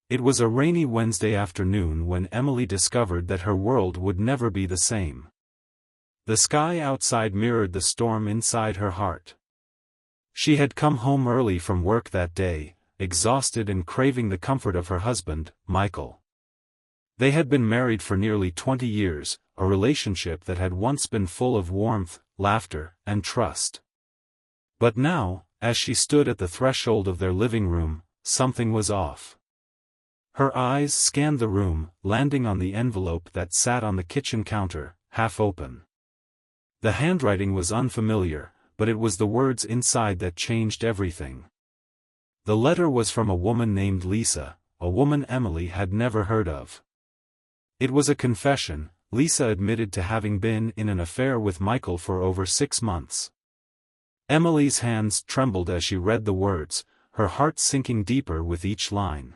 It was a rainy Wednesday afternoon when Emily discovered that her world would never be the same. The sky outside mirrored the storm inside her heart. She had come home early from work that day, exhausted and craving the comfort of her husband, Michael. They had been married for nearly 20 years, a relationship that had once been full of warmth, laughter, and trust. But now, as she stood at the threshold of their living room, something was off. Her eyes scanned the room, landing on the envelope that sat on the kitchen counter, half open. The handwriting was unfamiliar, but it was the words inside that changed everything. The letter was from a woman named Lisa, a woman Emily had never heard of. It was a confession. Lisa admitted to having been in an affair with Michael for over 6 months. Emily's hands trembled as she read the words, her heart sinking deeper with each line.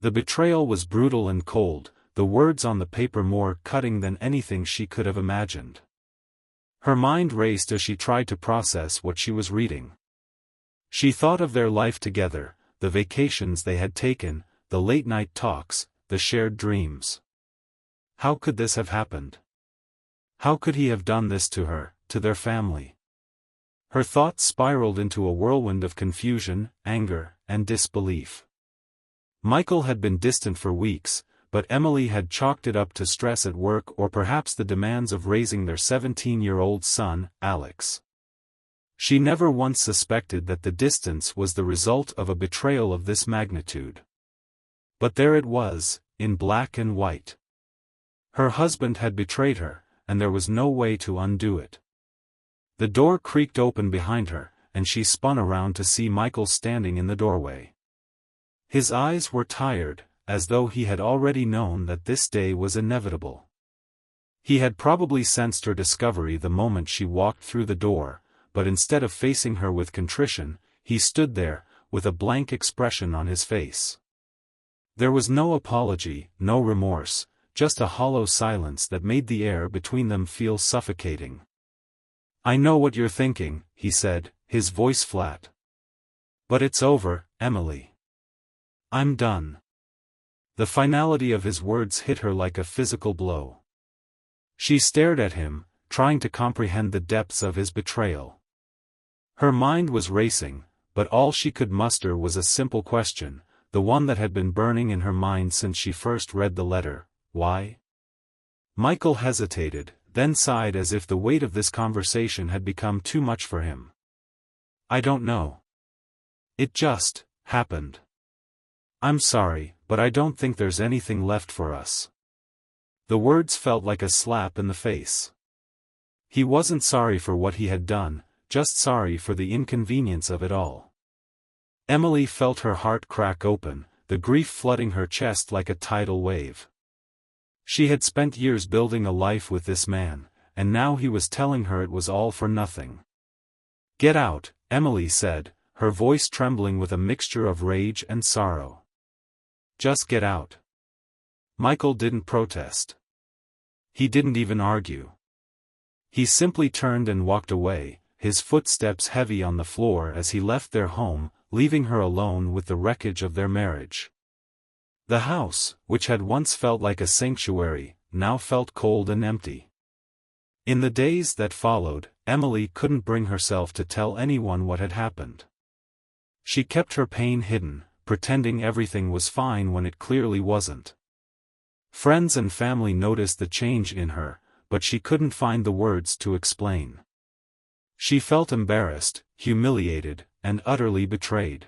The betrayal was brutal and cold, the words on the paper more cutting than anything she could have imagined. Her mind raced as she tried to process what she was reading. She thought of their life together, the vacations they had taken, the late-night talks, the shared dreams. How could this have happened? How could he have done this to her, to their family? Her thoughts spiraled into a whirlwind of confusion, anger, and disbelief. Michael had been distant for weeks, but Emily had chalked it up to stress at work or perhaps the demands of raising their 17-year-old son, Alex. She never once suspected that the distance was the result of a betrayal of this magnitude. But there it was, in black and white. Her husband had betrayed her, and there was no way to undo it. The door creaked open behind her, and she spun around to see Michael standing in the doorway. His eyes were tired, as though he had already known that this day was inevitable. He had probably sensed her discovery the moment she walked through the door, but instead of facing her with contrition, he stood there, with a blank expression on his face. There was no apology, no remorse, just a hollow silence that made the air between them feel suffocating. "I know what you're thinking," he said, his voice flat. "But it's over, Emily. I'm done." The finality of his words hit her like a physical blow. She stared at him, trying to comprehend the depths of his betrayal. Her mind was racing, but all she could muster was a simple question, the one that had been burning in her mind since she first read the letter: why? Michael hesitated, then sighed as if the weight of this conversation had become too much for him. "I don't know. It just happened. I'm sorry, but I don't think there's anything left for us." The words felt like a slap in the face. He wasn't sorry for what he had done, just sorry for the inconvenience of it all. Emily felt her heart crack open, the grief flooding her chest like a tidal wave. She had spent years building a life with this man, and now he was telling her it was all for nothing. "Get out," Emily said, her voice trembling with a mixture of rage and sorrow. "Just get out." Michael didn't protest. He didn't even argue. He simply turned and walked away, his footsteps heavy on the floor as he left their home, leaving her alone with the wreckage of their marriage. The house, which had once felt like a sanctuary, now felt cold and empty. In the days that followed, Emily couldn't bring herself to tell anyone what had happened. She kept her pain hidden, pretending everything was fine when it clearly wasn't. Friends and family noticed the change in her, but she couldn't find the words to explain. She felt embarrassed, humiliated, and utterly betrayed.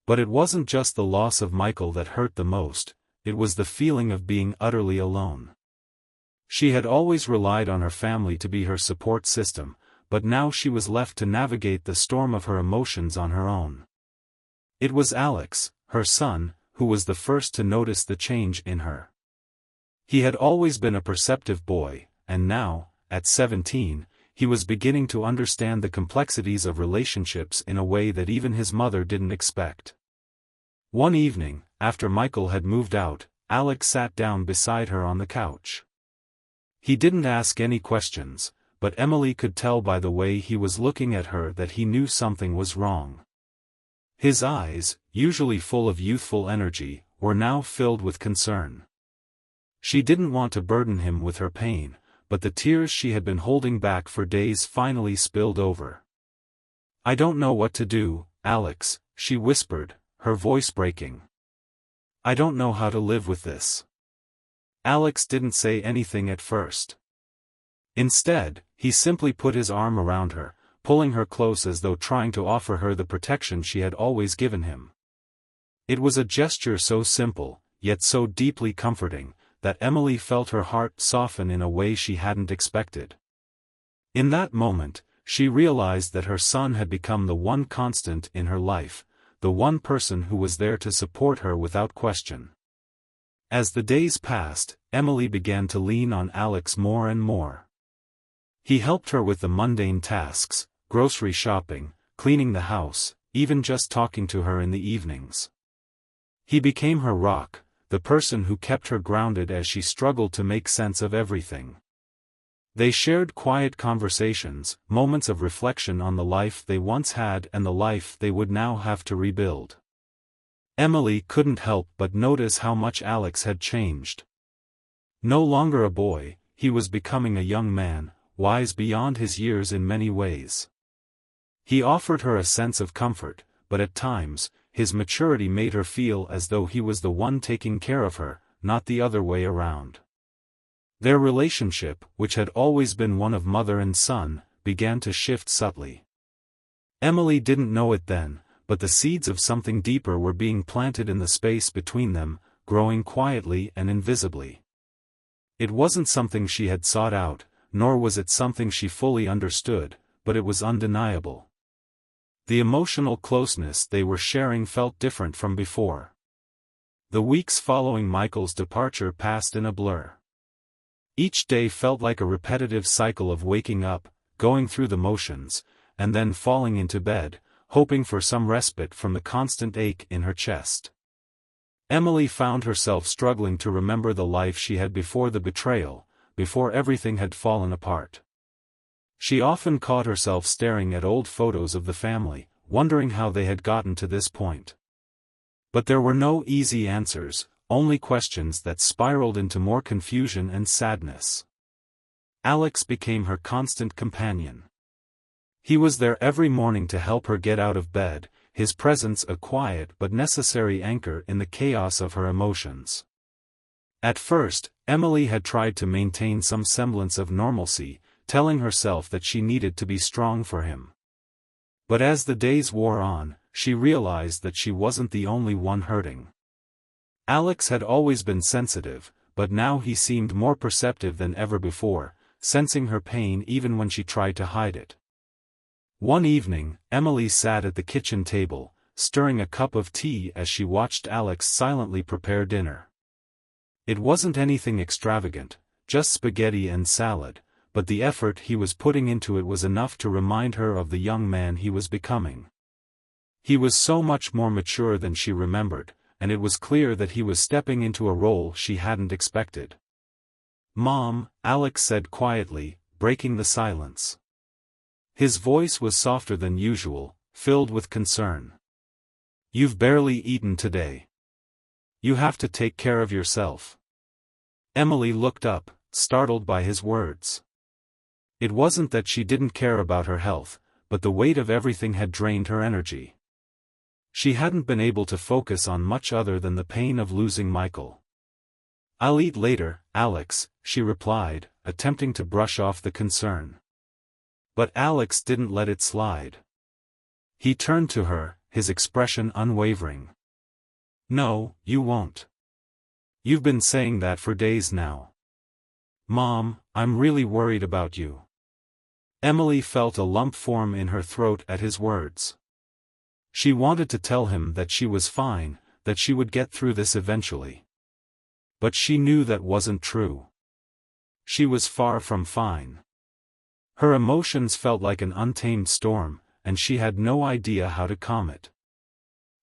But it wasn't just the loss of Michael that hurt the most, it was the feeling of being utterly alone. She had always relied on her family to be her support system, but now she was left to navigate the storm of her emotions on her own. It was Alex, her son, who was the first to notice the change in her. He had always been a perceptive boy, and now, at 17, he was beginning to understand the complexities of relationships in a way that even his mother didn't expect. One evening, after Michael had moved out, Alex sat down beside her on the couch. He didn't ask any questions, but Emily could tell by the way he was looking at her that he knew something was wrong. His eyes, usually full of youthful energy, were now filled with concern. She didn't want to burden him with her pain, but the tears she had been holding back for days finally spilled over. "I don't know what to do, Alex," she whispered, her voice breaking. "I don't know how to live with this." Alex didn't say anything at first. Instead, he simply put his arm around her, pulling her close as though trying to offer her the protection she had always given him. It was a gesture so simple, yet so deeply comforting, that Emily felt her heart soften in a way she hadn't expected. In that moment, she realized that her son had become the one constant in her life, the one person who was there to support her without question. As the days passed, Emily began to lean on Alex more and more. He helped her with the mundane tasks, grocery shopping, cleaning the house, even just talking to her in the evenings. He became her rock, the person who kept her grounded as she struggled to make sense of everything. They shared quiet conversations, moments of reflection on the life they once had and the life they would now have to rebuild. Emily couldn't help but notice how much Alex had changed. No longer a boy, he was becoming a young man, wise beyond his years in many ways. He offered her a sense of comfort, but at times, his maturity made her feel as though he was the one taking care of her, not the other way around. Their relationship, which had always been one of mother and son, began to shift subtly. Emily didn't know it then, but the seeds of something deeper were being planted in the space between them, growing quietly and invisibly. It wasn't something she had sought out, nor was it something she fully understood, but it was undeniable. The emotional closeness they were sharing felt different from before. The weeks following Michael's departure passed in a blur. Each day felt like a repetitive cycle of waking up, going through the motions, and then falling into bed, hoping for some respite from the constant ache in her chest. Emily found herself struggling to remember the life she had before the betrayal, before everything had fallen apart. She often caught herself staring at old photos of the family, wondering how they had gotten to this point. But there were no easy answers, only questions that spiraled into more confusion and sadness. Alex became her constant companion. He was there every morning to help her get out of bed, his presence a quiet but necessary anchor in the chaos of her emotions. At first, Emily had tried to maintain some semblance of normalcy, telling herself that she needed to be strong for him. But as the days wore on, she realized that she wasn't the only one hurting. Alex had always been sensitive, but now he seemed more perceptive than ever before, sensing her pain even when she tried to hide it. One evening, Emily sat at the kitchen table, stirring a cup of tea as she watched Alex silently prepare dinner. It wasn't anything extravagant, just spaghetti and salad, but the effort he was putting into it was enough to remind her of the young man he was becoming. He was so much more mature than she remembered, and it was clear that he was stepping into a role she hadn't expected. "Mom," Alex said quietly, breaking the silence. His voice was softer than usual, filled with concern. "You've barely eaten today. You have to take care of yourself." Emily looked up, startled by his words. It wasn't that she didn't care about her health, but the weight of everything had drained her energy. She hadn't been able to focus on much other than the pain of losing Michael. "I'll eat later, Alex," she replied, attempting to brush off the concern. But Alex didn't let it slide. He turned to her, his expression unwavering. "No, you won't. You've been saying that for days now. Mom, I'm really worried about you." Emily felt a lump form in her throat at his words. She wanted to tell him that she was fine, that she would get through this eventually. But she knew that wasn't true. She was far from fine. Her emotions felt like an untamed storm, and she had no idea how to calm it.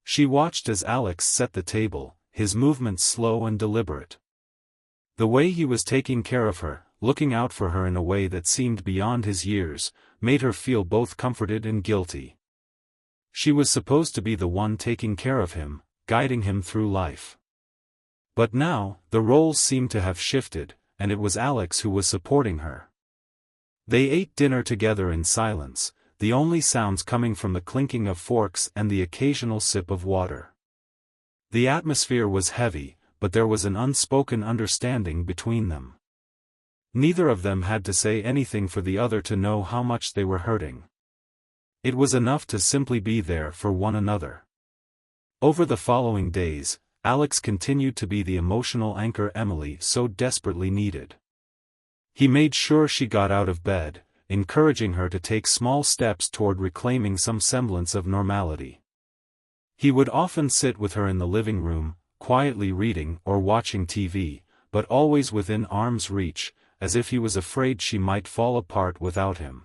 She watched as Alex set the table, his movements slow and deliberate. The way he was taking care of her, looking out for her in a way that seemed beyond his years, made her feel both comforted and guilty. She was supposed to be the one taking care of him, guiding him through life. But now, the roles seemed to have shifted, and it was Alex who was supporting her. They ate dinner together in silence, the only sounds coming from the clinking of forks and the occasional sip of water. The atmosphere was heavy, but there was an unspoken understanding between them. Neither of them had to say anything for the other to know how much they were hurting. It was enough to simply be there for one another. Over the following days, Alex continued to be the emotional anchor Emily so desperately needed. He made sure she got out of bed, encouraging her to take small steps toward reclaiming some semblance of normality. He would often sit with her in the living room, quietly reading or watching TV, but always within arm's reach, as if he was afraid she might fall apart without him.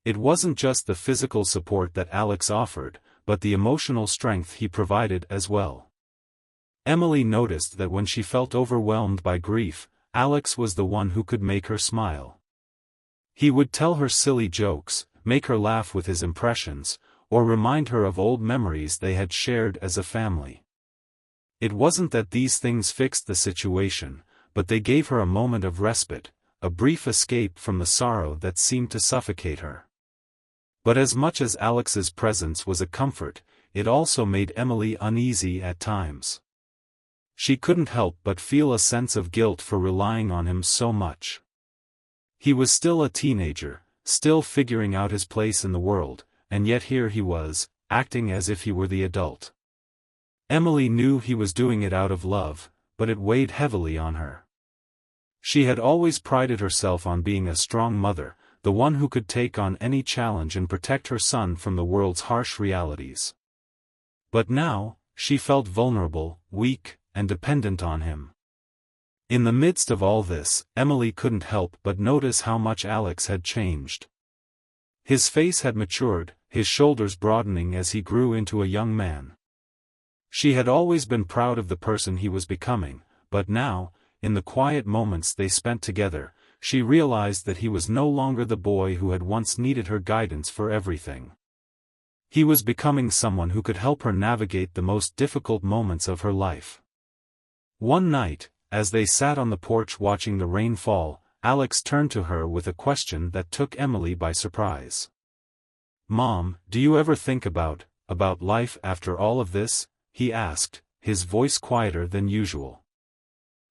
It wasn't just the physical support that Alex offered, but the emotional strength he provided as well. Emily noticed that when she felt overwhelmed by grief, Alex was the one who could make her smile. He would tell her silly jokes, make her laugh with his impressions, or remind her of old memories they had shared as a family. It wasn't that these things fixed the situation, but they gave her a moment of respite, a brief escape from the sorrow that seemed to suffocate her. But as much as Alex's presence was a comfort, it also made Emily uneasy at times. She couldn't help but feel a sense of guilt for relying on him so much. He was still a teenager, still figuring out his place in the world, and yet here he was, acting as if he were the adult. Emily knew he was doing it out of love, but it weighed heavily on her. She had always prided herself on being a strong mother, the one who could take on any challenge and protect her son from the world's harsh realities. But now, she felt vulnerable, weak, and dependent on him. In the midst of all this, Emily couldn't help but notice how much Alex had changed. His face had matured, his shoulders broadening as he grew into a young man. She had always been proud of the person he was becoming, but now, in the quiet moments they spent together, she realized that he was no longer the boy who had once needed her guidance for everything. He was becoming someone who could help her navigate the most difficult moments of her life. One night, as they sat on the porch watching the rain fall, Alex turned to her with a question that took Emily by surprise. "Mom, do you ever think about life after all of this?" he asked, his voice quieter than usual.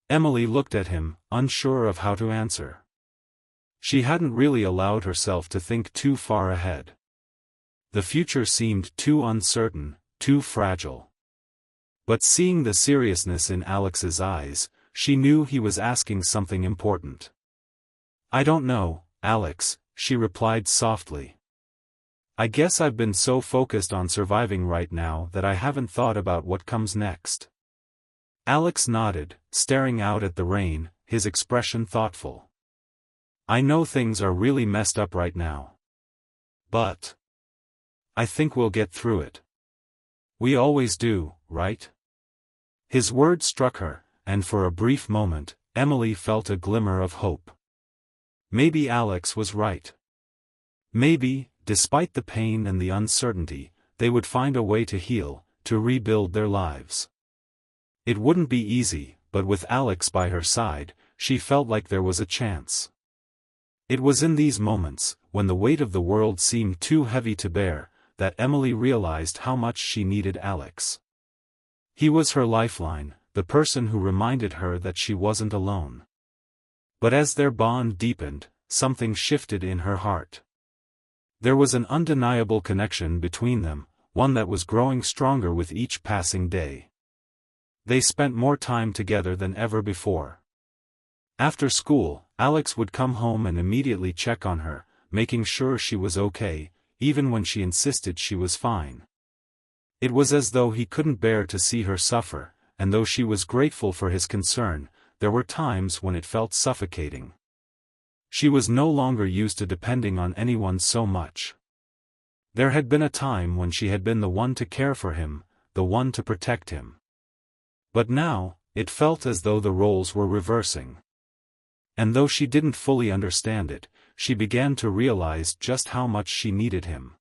Emily looked at him, unsure of how to answer. She hadn't really allowed herself to think too far ahead. The future seemed too uncertain, too fragile. But seeing the seriousness in Alex's eyes, she knew he was asking something important. "I don't know, Alex," she replied softly. "I guess I've been so focused on surviving right now that I haven't thought about what comes next." Alex nodded, staring out at the rain, his expression thoughtful. "I know things are really messed up right now. But I think we'll get through it. We always do, right?" His words struck her, and for a brief moment, Emily felt a glimmer of hope. Maybe Alex was right. Maybe, despite the pain and the uncertainty, they would find a way to heal, to rebuild their lives. It wouldn't be easy, but with Alex by her side, she felt like there was a chance. It was in these moments, when the weight of the world seemed too heavy to bear, that Emily realized how much she needed Alex. He was her lifeline, the person who reminded her that she wasn't alone. But as their bond deepened, something shifted in her heart. There was an undeniable connection between them, one that was growing stronger with each passing day. They spent more time together than ever before. After school, Alex would come home and immediately check on her, making sure she was okay, even when she insisted she was fine. It was as though he couldn't bear to see her suffer, and though she was grateful for his concern, there were times when it felt suffocating. She was no longer used to depending on anyone so much. There had been a time when she had been the one to care for him, the one to protect him. But now, it felt as though the roles were reversing. And though she didn't fully understand it, she began to realize just how much she needed him.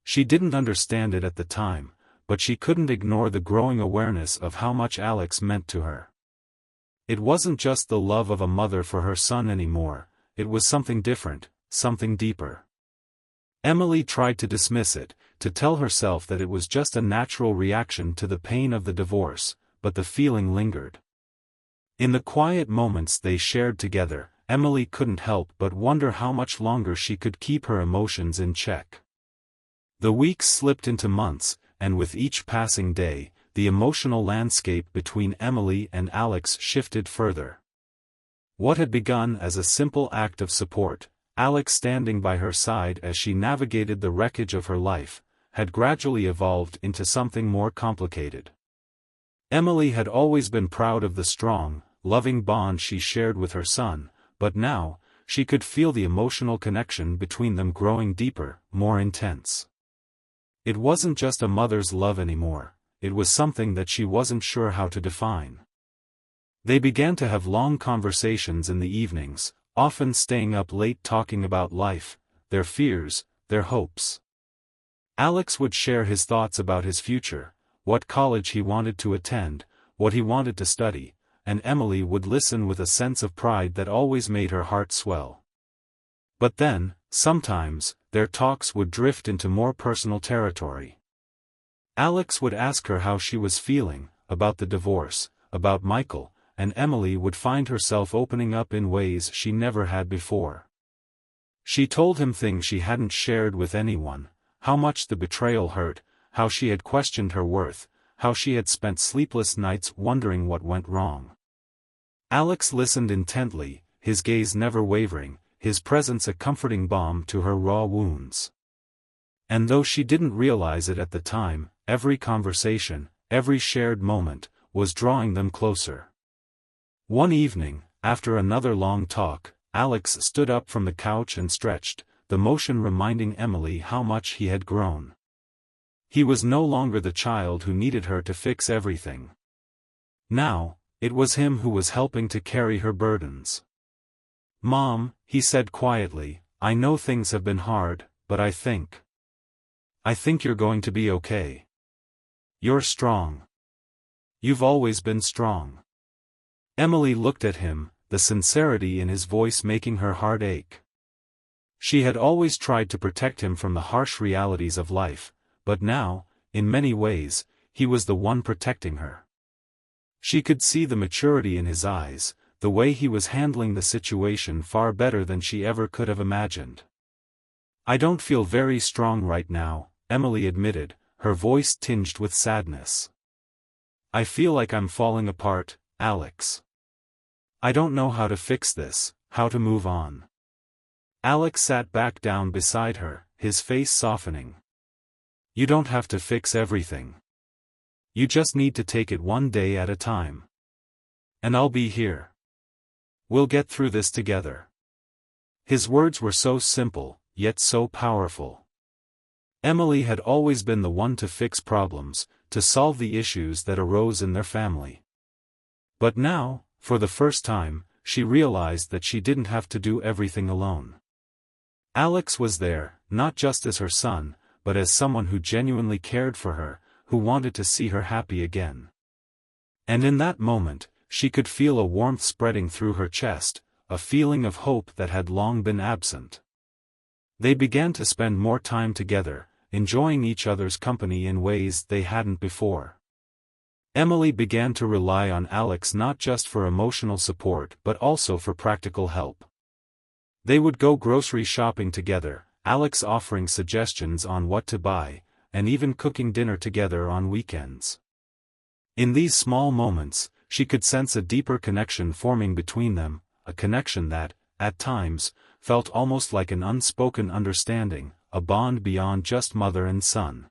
She didn't understand it at the time, but she couldn't ignore the growing awareness of how much Alex meant to her. It wasn't just the love of a mother for her son anymore, it was something different, something deeper. Emily tried to dismiss it, to tell herself that it was just a natural reaction to the pain of the divorce, but the feeling lingered. In the quiet moments they shared together, Emily couldn't help but wonder how much longer she could keep her emotions in check. The weeks slipped into months, and with each passing day, the emotional landscape between Emily and Alex shifted further. What had begun as a simple act of support, Alex standing by her side as she navigated the wreckage of her life, had gradually evolved into something more complicated. Emily had always been proud of the strong, loving bond she shared with her son, but now, she could feel the emotional connection between them growing deeper, more intense. It wasn't just a mother's love anymore, it was something that she wasn't sure how to define. They began to have long conversations in the evenings, often staying up late talking about life, their fears, their hopes. Alex would share his thoughts about his future, what college he wanted to attend, what he wanted to study, and Emily would listen with a sense of pride that always made her heart swell. But then, sometimes, their talks would drift into more personal territory. Alex would ask her how she was feeling, about the divorce, about Michael, and Emily would find herself opening up in ways she never had before. She told him things she hadn't shared with anyone, how much the betrayal hurt, how she had questioned her worth, how she had spent sleepless nights wondering what went wrong. Alex listened intently, his gaze never wavering, his presence a comforting balm to her raw wounds. And though she didn't realize it at the time, every conversation, every shared moment, was drawing them closer. One evening, after another long talk, Alex stood up from the couch and stretched, the motion reminding Emily how much he had grown. He was no longer the child who needed her to fix everything. Now, it was him who was helping to carry her burdens. "Mom," he said quietly, "I know things have been hard, but I think you're going to be okay. You're strong. You've always been strong." Emily looked at him, the sincerity in his voice making her heart ache. She had always tried to protect him from the harsh realities of life, but now, in many ways, he was the one protecting her. She could see the maturity in his eyes, the way he was handling the situation far better than she ever could have imagined. "I don't feel very strong right now," Emily admitted, her voice tinged with sadness. "I feel like I'm falling apart, Alex. I don't know how to fix this, how to move on." Alex sat back down beside her, his face softening. "You don't have to fix everything. You just need to take it one day at a time. And I'll be here. We'll get through this together." His words were so simple, yet so powerful. Emily had always been the one to fix problems, to solve the issues that arose in their family. But now, for the first time, she realized that she didn't have to do everything alone. Alex was there, not just as her son, but as someone who genuinely cared for her, who wanted to see her happy again. And in that moment, she could feel a warmth spreading through her chest, a feeling of hope that had long been absent. They began to spend more time together, enjoying each other's company in ways they hadn't before. Emily began to rely on Alex not just for emotional support but also for practical help. They would go grocery shopping together, Alex offering suggestions on what to buy, and even cooking dinner together on weekends. In these small moments, she could sense a deeper connection forming between them, a connection that, at times, felt almost like an unspoken understanding, a bond beyond just mother and son.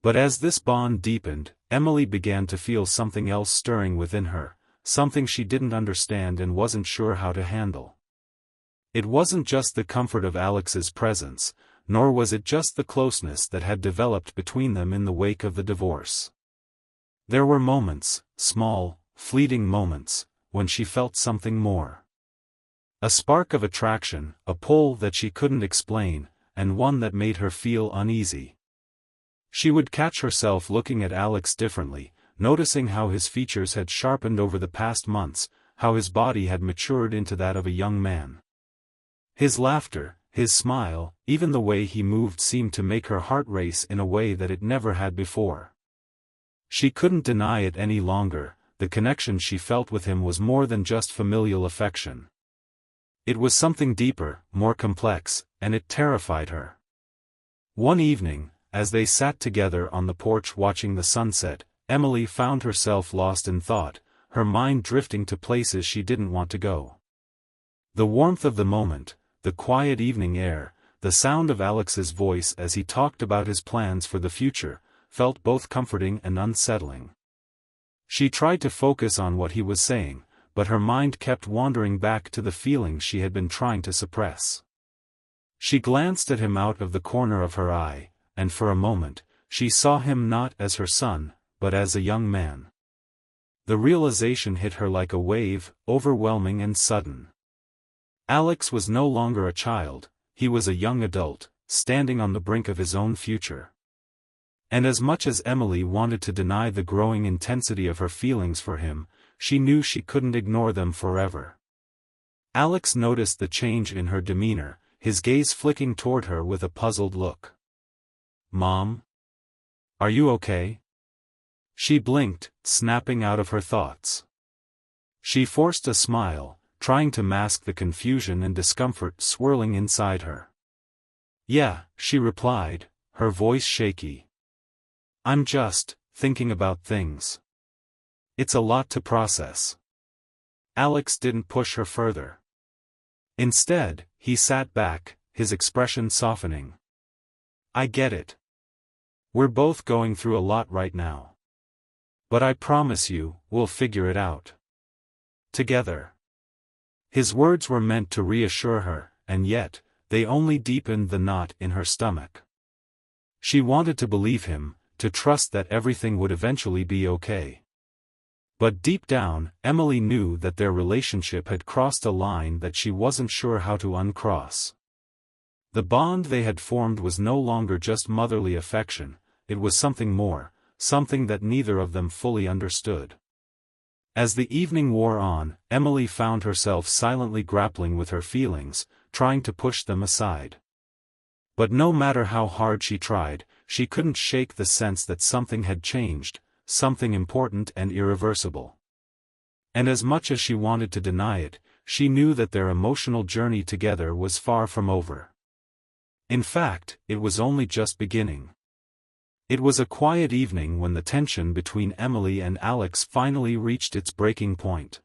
But as this bond deepened, Emily began to feel something else stirring within her, something she didn't understand and wasn't sure how to handle. It wasn't just the comfort of Alex's presence, nor was it just the closeness that had developed between them in the wake of the divorce. There were moments, small, fleeting moments, when she felt something more. A spark of attraction, a pull that she couldn't explain, and one that made her feel uneasy. She would catch herself looking at Alex differently, noticing how his features had sharpened over the past months, how his body had matured into that of a young man. His laughter, his smile, even the way he moved seemed to make her heart race in a way that it never had before. She couldn't deny it any longer, the connection she felt with him was more than just familial affection. It was something deeper, more complex, and it terrified her. One evening, as they sat together on the porch watching the sunset, Emily found herself lost in thought, her mind drifting to places she didn't want to go. The warmth of the moment, the quiet evening air, the sound of Alex's voice as he talked about his plans for the future, felt both comforting and unsettling. She tried to focus on what he was saying, but her mind kept wandering back to the feelings she had been trying to suppress. She glanced at him out of the corner of her eye, and for a moment, she saw him not as her son, but as a young man. The realization hit her like a wave, overwhelming and sudden. Alex was no longer a child, he was a young adult, standing on the brink of his own future. And as much as Emily wanted to deny the growing intensity of her feelings for him, she knew she couldn't ignore them forever. Alex noticed the change in her demeanor, his gaze flicking toward her with a puzzled look. "Mom? Are you okay?" She blinked, snapping out of her thoughts. She forced a smile, trying to mask the confusion and discomfort swirling inside her. "Yeah," she replied, her voice shaky. "I'm just thinking about things. It's a lot to process." Alex didn't push her further. Instead, he sat back, his expression softening. "I get it. We're both going through a lot right now. But I promise you, we'll figure it out. Together." His words were meant to reassure her, and yet, they only deepened the knot in her stomach. She wanted to believe him, to trust that everything would eventually be okay. But deep down, Emily knew that their relationship had crossed a line that she wasn't sure how to uncross. The bond they had formed was no longer just motherly affection, it was something more, something that neither of them fully understood. As the evening wore on, Emily found herself silently grappling with her feelings, trying to push them aside. But no matter how hard she tried, she couldn't shake the sense that something had changed, something important and irreversible. And as much as she wanted to deny it, she knew that their emotional journey together was far from over. In fact, it was only just beginning. It was a quiet evening when the tension between Emily and Alex finally reached its breaking point.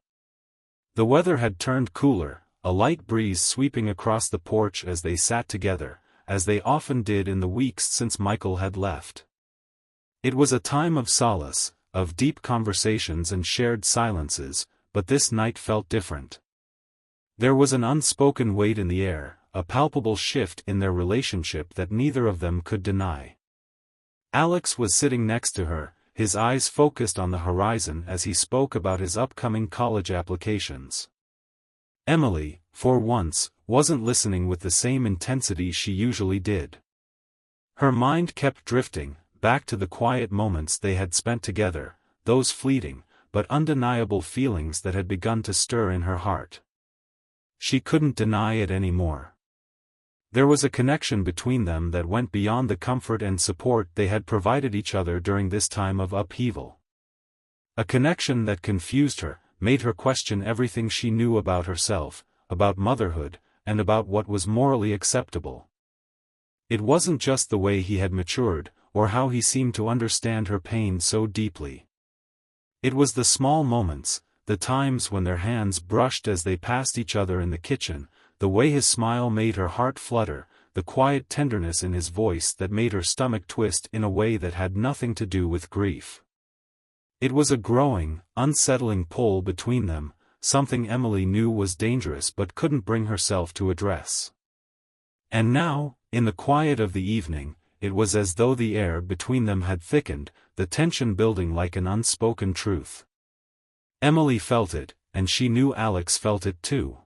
The weather had turned cooler, a light breeze sweeping across the porch as they sat together, as they often did in the weeks since Michael had left. It was a time of solace, of deep conversations and shared silences, but this night felt different. There was an unspoken weight in the air, a palpable shift in their relationship that neither of them could deny. Alex was sitting next to her, his eyes focused on the horizon as he spoke about his upcoming college applications. Emily, for once, wasn't listening with the same intensity she usually did. Her mind kept drifting, back to the quiet moments they had spent together, those fleeting, but undeniable feelings that had begun to stir in her heart. She couldn't deny it anymore. There was a connection between them that went beyond the comfort and support they had provided each other during this time of upheaval. A connection that confused her, made her question everything she knew about herself, about motherhood, and about what was morally acceptable. It wasn't just the way he had matured, or how he seemed to understand her pain so deeply. It was the small moments, the times when their hands brushed as they passed each other in the kitchen, the way his smile made her heart flutter, the quiet tenderness in his voice that made her stomach twist in a way that had nothing to do with grief. It was a growing, unsettling pull between them, something Emily knew was dangerous but couldn't bring herself to address. And now, in the quiet of the evening, it was as though the air between them had thickened, the tension building like an unspoken truth. Emily felt it, and she knew Alex felt it too.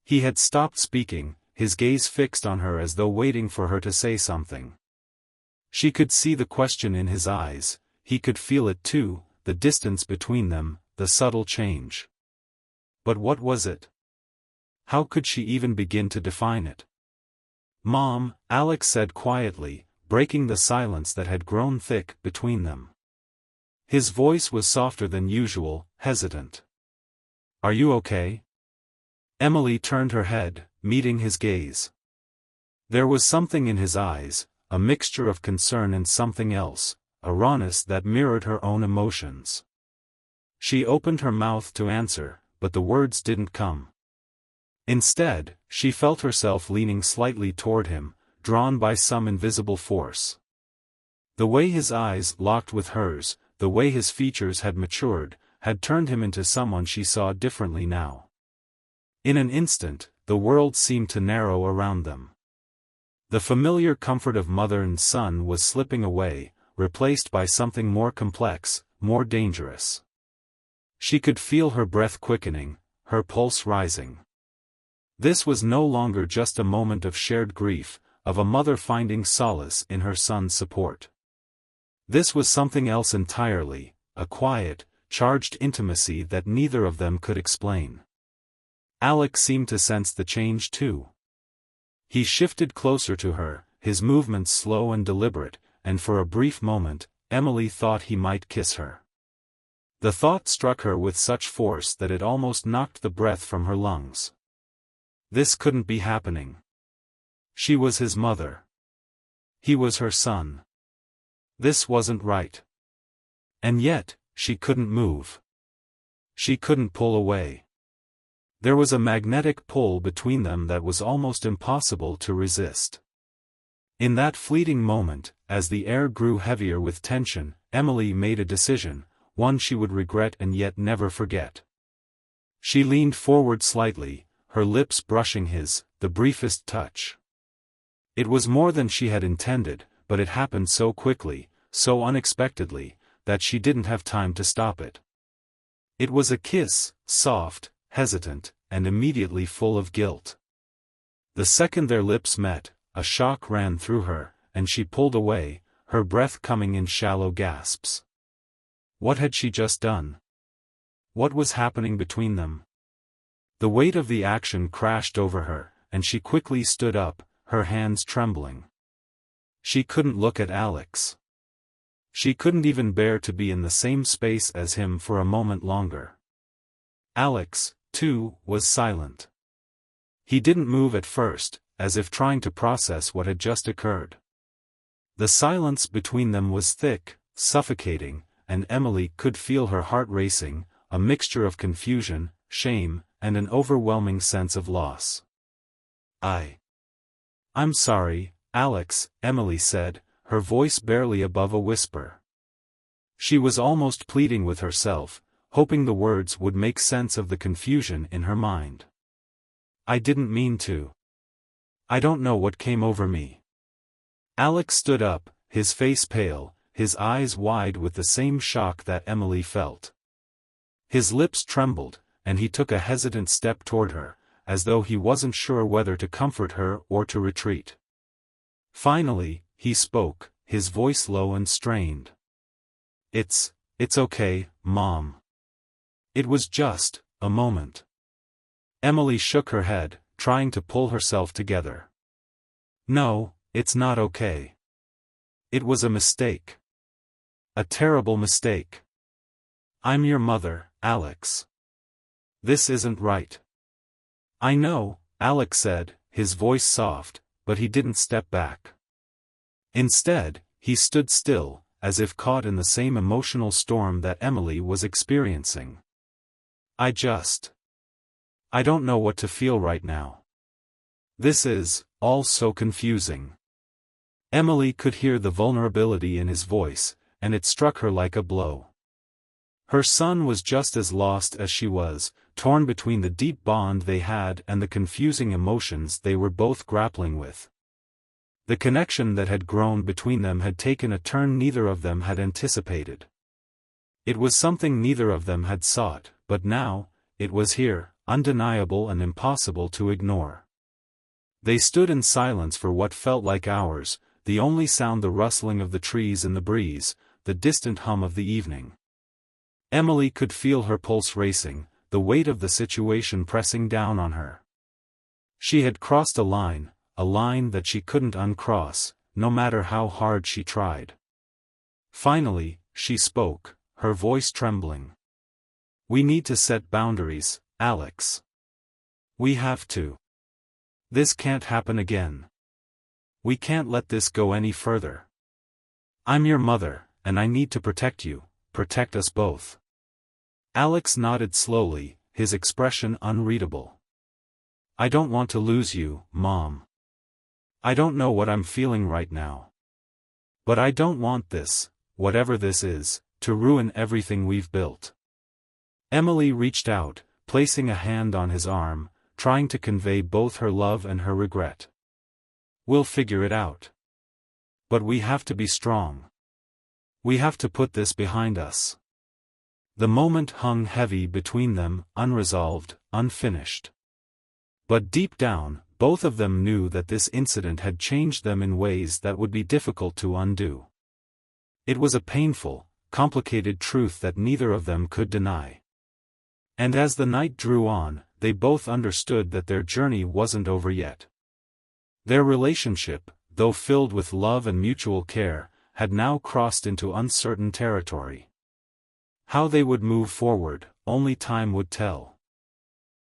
He had stopped speaking, his gaze fixed on her as though waiting for her to say something. She could see the question in his eyes, he could feel it too, the distance between them, the subtle change. But what was it? How could she even begin to define it? "Mom," Alex said quietly, breaking the silence that had grown thick between them. His voice was softer than usual, hesitant. "Are you okay?" Emily turned her head, meeting his gaze. There was something in his eyes, a mixture of concern and something else, a rawness that mirrored her own emotions. She opened her mouth to answer, but the words didn't come. Instead, she felt herself leaning slightly toward him, drawn by some invisible force. The way his eyes locked with hers, the way his features had matured, had turned him into someone she saw differently now. In an instant, the world seemed to narrow around them. The familiar comfort of mother and son was slipping away, replaced by something more complex, more dangerous. She could feel her breath quickening, her pulse rising. This was no longer just a moment of shared grief, of a mother finding solace in her son's support. This was something else entirely, a quiet, charged intimacy that neither of them could explain. Alex seemed to sense the change too. He shifted closer to her, his movements slow and deliberate, and for a brief moment, Emily thought he might kiss her. The thought struck her with such force that it almost knocked the breath from her lungs. This couldn't be happening. She was his mother. He was her son. This wasn't right. And yet, she couldn't move. She couldn't pull away. There was a magnetic pull between them that was almost impossible to resist. In that fleeting moment, as the air grew heavier with tension, Emily made a decision, one she would regret and yet never forget. She leaned forward slightly, her lips brushing his, the briefest touch. It was more than she had intended, but it happened so quickly, so unexpectedly, that she didn't have time to stop it. It was a kiss, soft, hesitant, and immediately full of guilt. The second their lips met, a shock ran through her, and she pulled away, her breath coming in shallow gasps. What had she just done? What was happening between them? The weight of the action crashed over her, and she quickly stood up, her hands trembling. She couldn't look at Alex. She couldn't even bear to be in the same space as him for a moment longer. Alex, too, was silent. He didn't move at first, as if trying to process what had just occurred. The silence between them was thick, suffocating, and Emily could feel her heart racing, a mixture of confusion, shame, and an overwhelming sense of loss. "I'm sorry, Alex," Emily said, her voice barely above a whisper. She was almost pleading with herself, hoping the words would make sense of the confusion in her mind. "I didn't mean to. I don't know what came over me." Alex stood up, his face pale, his eyes wide with the same shock that Emily felt. His lips trembled, and he took a hesitant step toward her, as though he wasn't sure whether to comfort her or to retreat. Finally, he spoke, his voice low and strained. It's okay, Mom. It was just a moment." Emily shook her head, trying to pull herself together. "No, it's not okay. It was a mistake. A terrible mistake. I'm your mother, Alex. This isn't right." "I know," Alex said, his voice soft, but he didn't step back. Instead, he stood still, as if caught in the same emotional storm that Emily was experiencing. I don't know what to feel right now. This is all so confusing." Emily could hear the vulnerability in his voice, and it struck her like a blow. Her son was just as lost as she was, torn between the deep bond they had and the confusing emotions they were both grappling with. The connection that had grown between them had taken a turn neither of them had anticipated. It was something neither of them had sought, but now, it was here, undeniable and impossible to ignore. They stood in silence for what felt like hours, the only sound the rustling of the trees in the breeze, the distant hum of the evening. Emily could feel her pulse racing, the weight of the situation pressing down on her. She had crossed a line that she couldn't uncross, no matter how hard she tried. Finally, she spoke, her voice trembling. "We need to set boundaries, Alex. We have to. This can't happen again. We can't let this go any further. I'm your mother, and I need to protect you, protect us both." Alex nodded slowly, his expression unreadable. "I don't want to lose you, Mom. I don't know what I'm feeling right now. But I don't want this, whatever this is, to ruin everything we've built." Emily reached out, placing a hand on his arm, trying to convey both her love and her regret. "We'll figure it out. But we have to be strong. We have to put this behind us." The moment hung heavy between them, unresolved, unfinished. But deep down, both of them knew that this incident had changed them in ways that would be difficult to undo. It was a painful, complicated truth that neither of them could deny. And as the night drew on, they both understood that their journey wasn't over yet. Their relationship, though filled with love and mutual care, had now crossed into uncertain territory. How they would move forward, only time would tell.